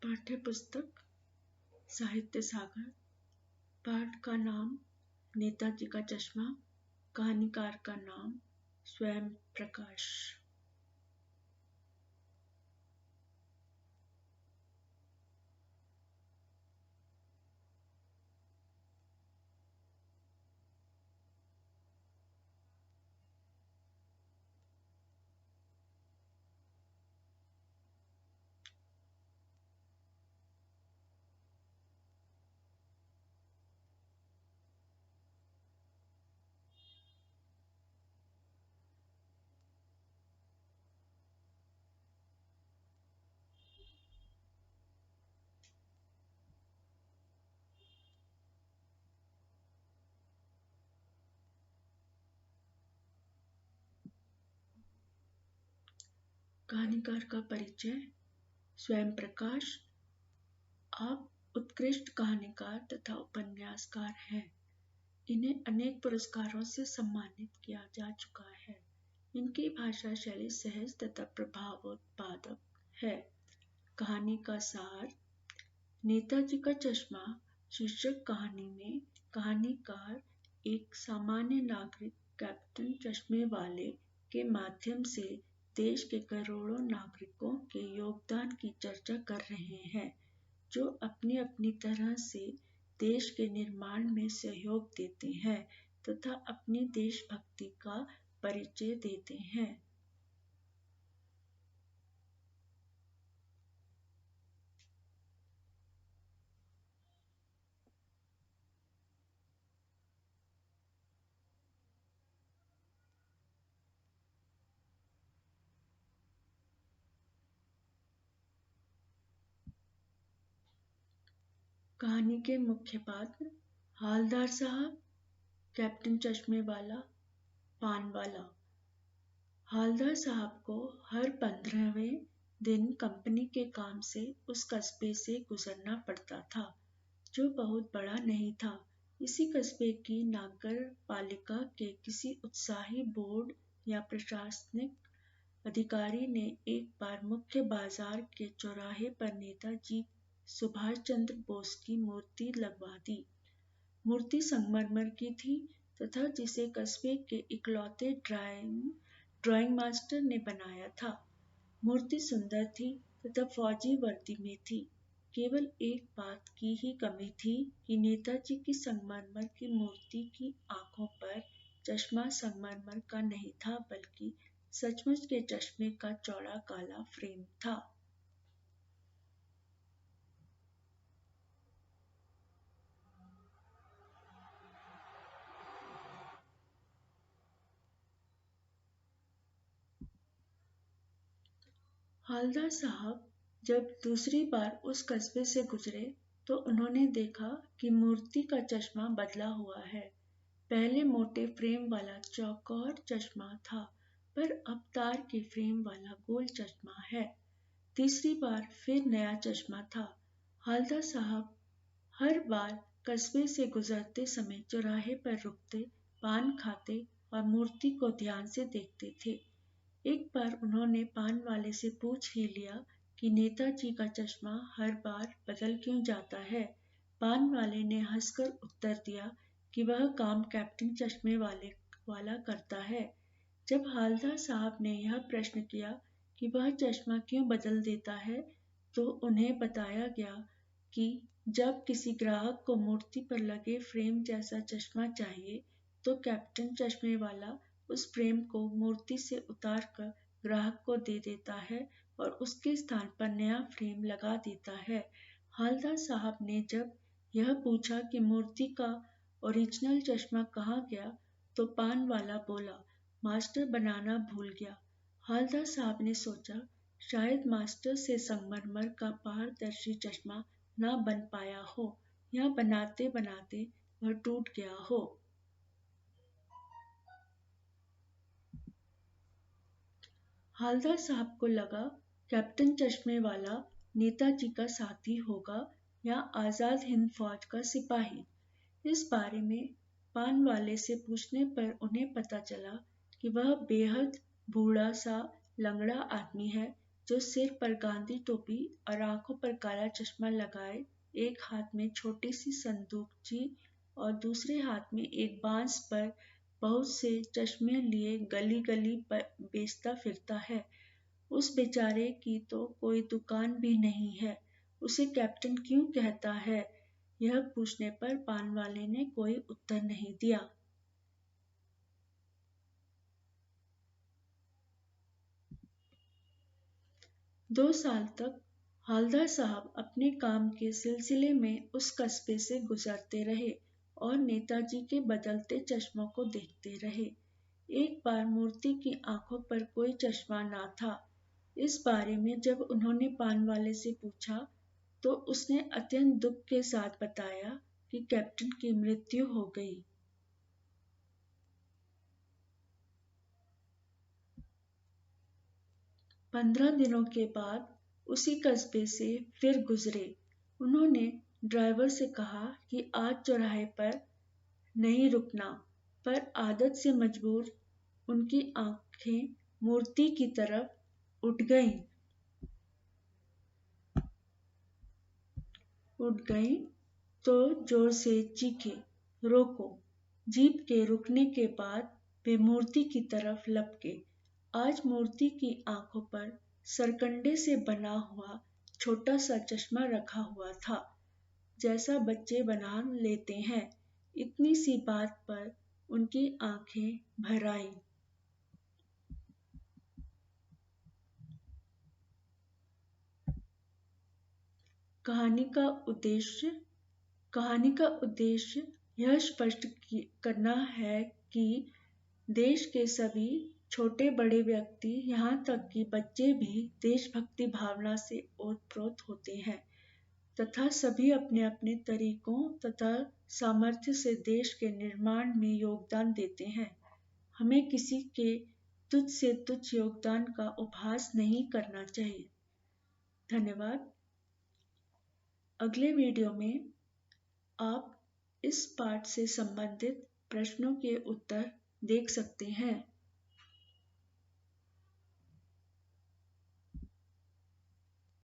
पाठ्य पुस्तक साहित्य सागर। पाठ का नाम नेताजी का चश्मा। कहानीकार का नाम स्वयं प्रकाश। कहानीकार का परिचय। स्वयं प्रकाश। आप उत्कृष्ट कहानीकार तथा उपन्यासकार हैं। इन्हें अनेक पुरस्कारों से सम्मानित किया जा चुका है। इनकी भाषा शैली सहज तथा प्रभावोत्पादक है। कहानी का सार। नेताजी का चश्मा शीर्षक कहानी में कहानीकार एक सामान्य नागरिक कैप्टन चश्मे वाले के माध्यम से देश के करोड़ों नागरिकों के योगदान की चर्चा कर रहे हैं, जो अपनी अपनी तरह से देश के निर्माण में सहयोग देते हैं तथा अपनी देशभक्ति का परिचय देते हैं। कहानी के मुख्य पात्र। हालदार साहब, कैप्टन चश्मे वाला, पान वाला। हालदार साहब को हर 15वें दिन कंपनी के काम से उस कस्बे से गुजरना पड़ता था, जो बहुत बड़ा नहीं था। इसी कस्बे की नगर पालिका के किसी उत्साही बोर्ड या प्रशासनिक अधिकारी ने एक बार मुख्य बाजार के चौराहे पर नेताजी सुभाष चंद्र बोस की मूर्ति लगवा दी। मूर्ति संगमरमर की थी तथा जिसे कस्बे के इकलौते ड्राइंग मास्टर ने बनाया था। मूर्ति सुंदर थी तथा फौजी वर्दी में थी। केवल एक बात की ही कमी थी कि नेताजी की संगमरमर की मूर्ति की आंखों पर चश्मा संगमरमर का नहीं था, बल्कि सचमुच के चश्मे का चौड़ा काला फ्रेम था। हालदार साहब जब दूसरी बार उस कस्बे से गुजरे तो उन्होंने देखा कि मूर्ति का चश्मा बदला हुआ है। पहले मोटे फ्रेम वाला चौकोर चश्मा था, पर अब तार के फ्रेम वाला गोल चश्मा है। तीसरी बार फिर नया चश्मा था। हालदार साहब हर बार कस्बे से गुजरते समय चौराहे पर रुकते, पान खाते और मूर्ति को ध्यान से देखते थे। एक बार उन्होंने पान वाले से पूछ ही लिया कि नेताजी का चश्मा हर बार बदल क्यों जाता है। पान वाले ने हंसकर उत्तर दिया कि वह काम कैप्टन चश्मे वाला करता है। जब हालदार साहब ने यह प्रश्न किया कि वह चश्मा क्यों बदल देता है, तो उन्हें बताया गया कि जब किसी ग्राहक को मूर्ति पर लगे फ्रेम जैसा चश्मा चाहिए, तो कैप्टन चश्मे वाला उस फ्रेम को मूर्ति से उतारकर ग्राहक को दे देता है और उसके स्थान पर नया फ्रेम लगा देता है। हालदार साहब ने जब यह पूछा कि मूर्ति का ओरिजिनल चश्मा कहाँ गया, तो पान वाला बोला, मास्टर बनाना भूल गया। हालदार साहब ने सोचा, शायद मास्टर से संगमरमर का पारदर्शी चश्मा ना बन पाया हो या बनाते बनाते वह टूट गया हो। हालदार साहब को लगा कैप्टन चश्मे वाला नेताजी का साथी होगा या आजाद हिंद फौज का सिपाही। इस बारे में पान वाले से पूछने पर उन्हें पता चला कि वह बेहद बूढ़ा सा लंगड़ा आदमी है, जो सिर पर गांधी टोपी और आंखों पर काला चश्मा लगाए, एक हाथ में छोटी सी संदूकची और दूसरे हाथ में एक बांस पर बहुत से चश्मे लिए गली गली बेचता फिरता है। उस बेचारे की तो कोई दुकान भी नहीं है, उसे कैप्टन क्यों कहता है? यह पूछने पर पान वाले ने कोई उत्तर नहीं दिया। दो साल तक हवलदार साहब अपने काम के सिलसिले में उस कस्बे से गुजरते रहे और नेताजी के बदलते चश्मों को देखते रहे। एक बार मूर्ति की आंखों पर कोई चश्मा ना था। इस बारे में जब उन्होंने पान वाले से पूछा, तो उसने अत्यंत दुख के साथ बताया कि कैप्टन की मृत्यु हो गई। पंद्रह दिनों के बाद उसी कस्बे से फिर गुजरे। उन्होंने ड्राइवर से कहा कि आज चौराहे पर नहीं रुकना, पर आदत से मजबूर उनकी आंखें मूर्ति की तरफ उठ गईं। तो जोर से चीखे, रोको। जीप के रुकने के बाद वे मूर्ति की तरफ लपके। आज मूर्ति की आंखों पर सरकंडे से बना हुआ छोटा सा चश्मा रखा हुआ था, जैसा बच्चे बना लेते हैं। इतनी सी बात पर उनकी आंखें भर आईं। कहानी का उद्देश्य यह स्पष्ट करना है कि देश के सभी छोटे बड़े व्यक्ति, यहाँ तक कि बच्चे भी देशभक्ति भावना से ओतप्रोत होते हैं तथा सभी अपने अपने तरीकों तथा सामर्थ्य से देश के निर्माण में योगदान देते हैं। हमें किसी के तुच्छ से तुच्छ योगदान का उपहास नहीं करना चाहिए। धन्यवाद। अगले वीडियो में आप इस पाठ से संबंधित प्रश्नों के उत्तर देख सकते हैं।